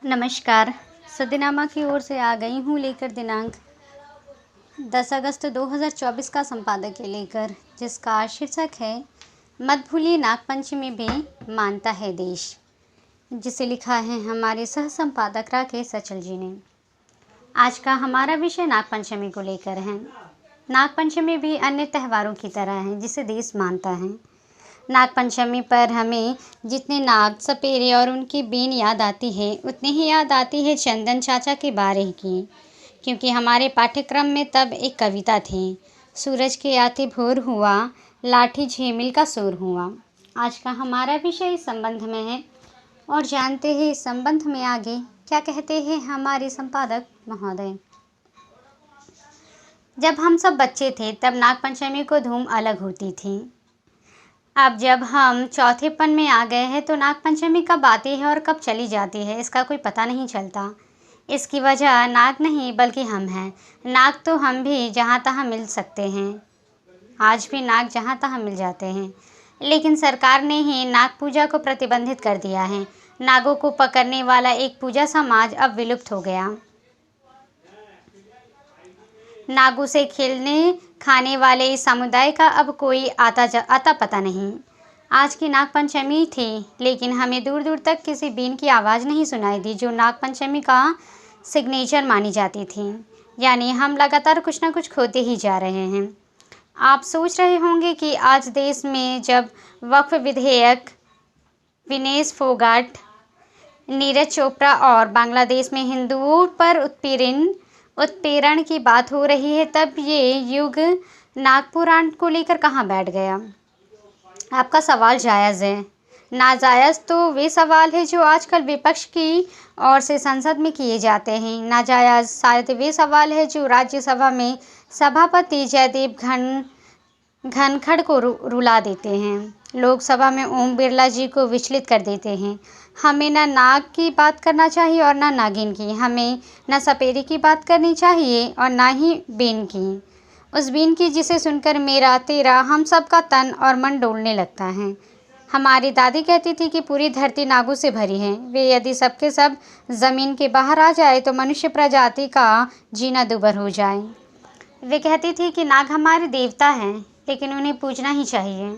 नमस्कार। सदनामा की ओर से आ गई हूँ लेकर दिनांक 10 अगस्त 2024 का संपादकीय लेकर, जिसका शीर्षक है मत भूलिए नागपंचमी भी मानता है देश, जिसे लिखा है हमारे सह संपादक राकेश अचल जी ने। आज का हमारा विषय नागपंचमी को लेकर है। नागपंचमी भी अन्य त्योहारों की तरह है जिसे देश मानता है। नागपंचमी पर हमें जितने नाग, सपेरे और उनकी बीन याद आती है, उतनी ही याद आती है चंदन चाचा के बारे की, क्योंकि हमारे पाठ्यक्रम में तब एक कविता थी, सूरज के आते भोर हुआ, लाठी झिलमिल का शोर हुआ। आज का हमारा विषय इस संबंध में है और जानते हैं इस संबंध में आगे क्या कहते हैं हमारे संपादक महोदय। जब हम सब बच्चे थे तब नागपंचमी को धूम अलग होती थी। अब जब हम चौथेपन में आ गए हैं तो नागपंचमी कब आती है और कब चली जाती है इसका कोई पता नहीं चलता। इसकी वजह नाग नहीं बल्कि हम हैं। नाग तो हम भी जहाँ तहाँ मिल सकते हैं, आज भी नाग जहाँ तहाँ मिल जाते हैं, लेकिन सरकार ने ही नाग पूजा को प्रतिबंधित कर दिया है। नागों को पकड़ने वाला एक पूजा समाज अब विलुप्त हो गया। नागों से खेलने खाने वाले इस समुदाय का अब कोई आता पता नहीं। आज की नागपंचमी थी, लेकिन हमें दूर दूर तक किसी बीन की आवाज़ नहीं सुनाई दी जो नागपंचमी का सिग्नेचर मानी जाती थी। यानी हम लगातार कुछ ना कुछ खोते ही जा रहे हैं। आप सोच रहे होंगे कि आज देश में जब वक्फ विधेयक, विनेश फोगाट, नीरज चोपड़ा और बांग्लादेश में हिंदुओं पर उत्पीड़न की बात हो रही है, तब ये युग नागपुराण को लेकर कहाँ बैठ गया। आपका सवाल जायज़ है। नाजायज़ तो वे सवाल हैं जो आजकल विपक्ष की ओर से संसद में किए जाते हैं। नाजायज़ शायद वे सवाल हैं जो राज्यसभा में सभापति जयदीप धनखड़ को रुला देते हैं, लोकसभा में ओम बिरला जी को विचलित कर देते हैं। हमें न नाग की बात करना चाहिए और न नागिन की। हमें न सपेरे की बात करनी चाहिए और न ही बीन की, उस बीन की जिसे सुनकर मेरा, तेरा, हम सब का तन और मन डोलने लगता है। हमारी दादी कहती थी कि पूरी धरती नागों से भरी है। वे यदि सबके सब ज़मीन के बाहर आ जाए तो मनुष्य प्रजाति का जीना दूभर हो जाए। वे कहती थी कि नाग हमारे देवता हैं, लेकिन उन्हें पूजना ही चाहिए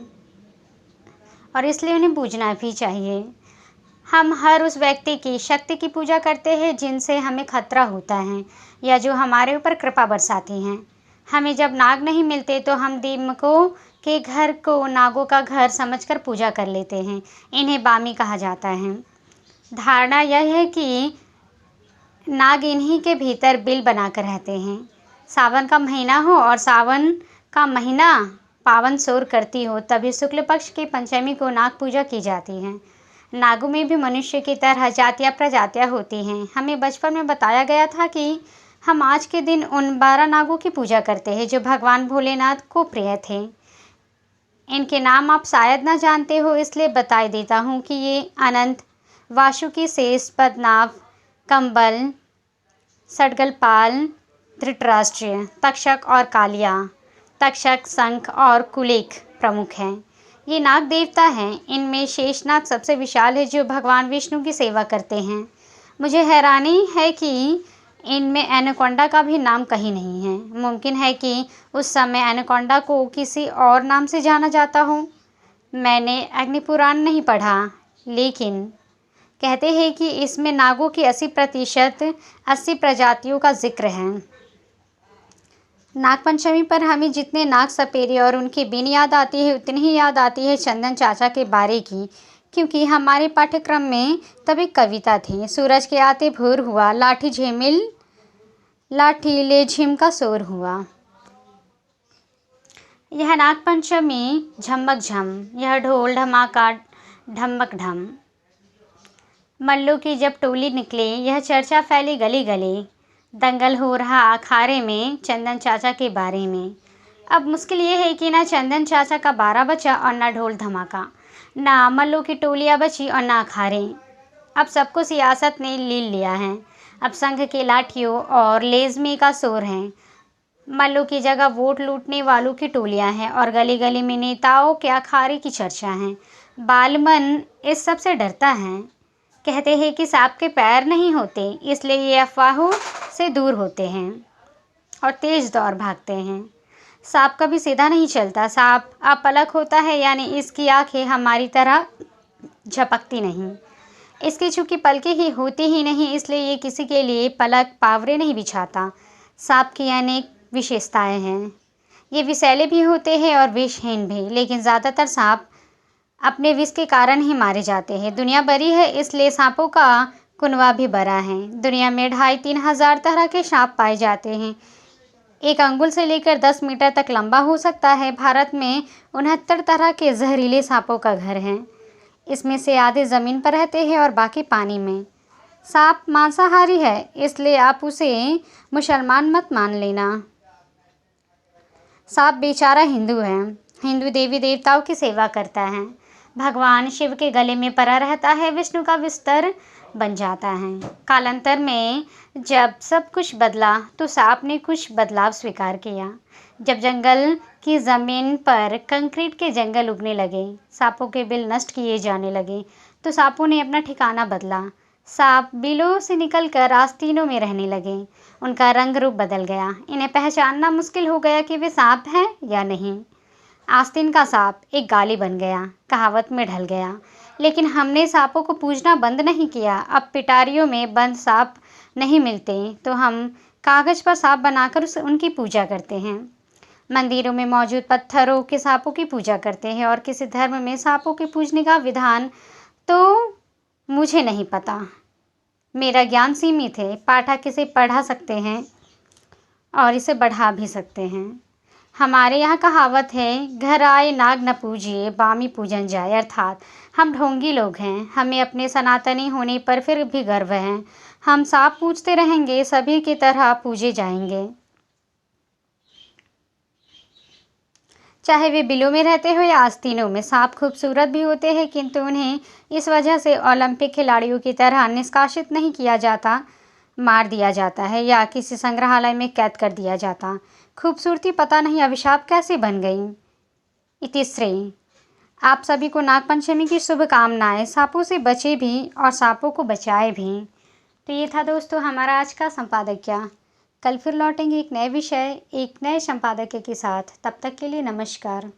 और इसलिए उन्हें पूजना भी चाहिए। हम हर उस व्यक्ति की शक्ति की पूजा करते हैं जिनसे हमें खतरा होता है या जो हमारे ऊपर कृपा बरसाती हैं। हमें जब नाग नहीं मिलते तो हम दीमकों के घर को नागों का घर समझकर पूजा कर लेते हैं। इन्हें बामी कहा जाता है। धारणा यह है कि नाग इन्हीं के भीतर बिल बनाकर रहते हैं। सावन का महीना हो और सावन का महीना पावन शोर करती हो, तभी शुक्ल पक्ष की पंचमी को नाग पूजा की जाती है। नागों में भी मनुष्य की तरह जातियाँ प्रजातियाँ होती हैं। हमें बचपन में बताया गया था कि हम आज के दिन उन 12 नागों की पूजा करते हैं जो भगवान भोलेनाथ को प्रिय थे। इनके नाम आप शायद ना जानते हो, इसलिए बता देता हूँ कि ये अनंत, वासुकी, शेष, पद्मनाभ, कंबल, सडगलपाल, धृतराष्ट्र, तक्षक और कालिया। तक्षक, शंख और कुलिक प्रमुख हैं। ये नाग देवता हैं। इनमें शेषनाग सबसे विशाल है जो भगवान विष्णु की सेवा करते हैं। मुझे हैरानी है कि इनमें एनाकोंडा का भी नाम कहीं नहीं है। मुमकिन है कि उस समय एनाकोंडा को किसी और नाम से जाना जाता हो। मैंने अग्निपुराण नहीं पढ़ा, लेकिन कहते हैं कि इसमें नागों की 80 प्रजातियों का जिक्र है। नागपंचमी पर हमें जितने नाग, सपेरे और उनकी बीन याद आती है, उतनी ही याद आती है चंदन चाचा के बारे की, क्योंकि हमारे पाठ्यक्रम में तब एक कविता थी, सूरज के आते भोर हुआ, लाठी ले झिम का शोर हुआ। यह नागपंचमी झमक झम, यह ढोल ढमाका ढमक ढम, मल्लों की जब टोली निकले, यह चर्चा फैली गली गली, दंगल हो रहा अखाड़े में चंदन चाचा के बारे में। अब मुश्किल ये है कि ना चंदन चाचा का 12 बचा और ना ढोल धमाका, ना मल्लों की टोलियाँ बची और ना अखाड़े। अब सबको सियासत ने ले लिया है। अब संघ के लाठियों और लेज़्मे का शोर है। मल्लों की जगह वोट लूटने वालों की टोलियाँ हैं और गली गली में नेताओं के अखाड़े की चर्चा है। बालमन इस सब से डरता है। कहते हैं कि सांप के पैर नहीं होते, इसलिए ये अफवाहों से दूर होते हैं और तेज दौड़ भागते हैं। सांप कभी सीधा नहीं चलता। सांप अपलक होता है, यानी इसकी आंखें हमारी तरह झपकती नहीं। इसकी चूंकि पलकें ही होती ही नहीं, इसलिए ये किसी के लिए पलक पावरे नहीं बिछाता। सांप की अनेक विशेषताएं हैं। ये विषैले भी होते हैं और विषहीन भी, लेकिन ज़्यादातर सांप अपने विष के कारण ही मारे जाते हैं। दुनिया बड़ी है, इसलिए सांपों का कुनवा भी बड़ा है। दुनिया में 2,500-3 हज़ार तरह के सांप पाए जाते हैं। 1 अंगुल से लेकर 10 मीटर तक लंबा हो सकता है। भारत में 69 तरह के जहरीले सांपों का घर है। इसमें से आधे ज़मीन पर रहते हैं और बाकी पानी में। सांप मांसाहारी है, इसलिए आप उसे मुसलमान मत मान लेना। सांप बेचारा हिंदू है। हिंदू देवी देवताओं की सेवा करता है। भगवान शिव के गले में पड़ा रहता है, विष्णु का बिस्तर बन जाता है। कालांतर में जब सब कुछ बदला तो सांप ने कुछ बदलाव स्वीकार किया। जब जंगल की ज़मीन पर कंक्रीट के जंगल उगने लगे, सांपों के बिल नष्ट किए जाने लगे, तो सांपों ने अपना ठिकाना बदला। सांप बिलों से निकलकर आस्तीनों में रहने लगे। उनका रंग रूप बदल गया। इन्हें पहचानना मुश्किल हो गया कि वे सांप हैं या नहीं। आस्तीन का सांप एक गाली बन गया, कहावत में ढल गया। लेकिन हमने सांपों को पूजना बंद नहीं किया। अब पिटारियों में बंद सांप नहीं मिलते तो हम कागज़ पर सांप बनाकर उनकी पूजा करते हैं। मंदिरों में मौजूद पत्थरों के सांपों की पूजा करते हैं, और किसी धर्म में सांपों के पूजने का विधान तो मुझे नहीं पता। मेरा ज्ञान सीमित है। पाठक इसे पढ़ा सकते हैं और इसे बढ़ा भी सकते हैं। हमारे यहाँ कहावत है, घर आए नाग न पूजिए, बामी पूजन जाए। अर्थात हम ढोंगी लोग हैं। हमें अपने सनातनी होने पर फिर भी गर्व है। हम सांप पूजते रहेंगे, सभी की तरह पूजे जाएंगे, चाहे वे बिलों में रहते हो या आस्तीनों में। सांप खूबसूरत भी होते हैं, किंतु उन्हें इस वजह से ओलंपिक खिलाड़ियों की तरह निष्कासित नहीं किया जाता, मार दिया जाता है या किसी संग्रहालय में कैद कर दिया जाता। खूबसूरती पता नहीं अभिशाप कैसे बन गई। इतिश्री। आप सभी को नागपंचमी की शुभकामनाएं। सांपों से बचे भी और सांपों को बचाए भी। तो ये था दोस्तों हमारा आज का संपादकीय। कल फिर लौटेंगे एक नए विषय, एक नए संपादकीय के साथ। तब तक के लिए नमस्कार।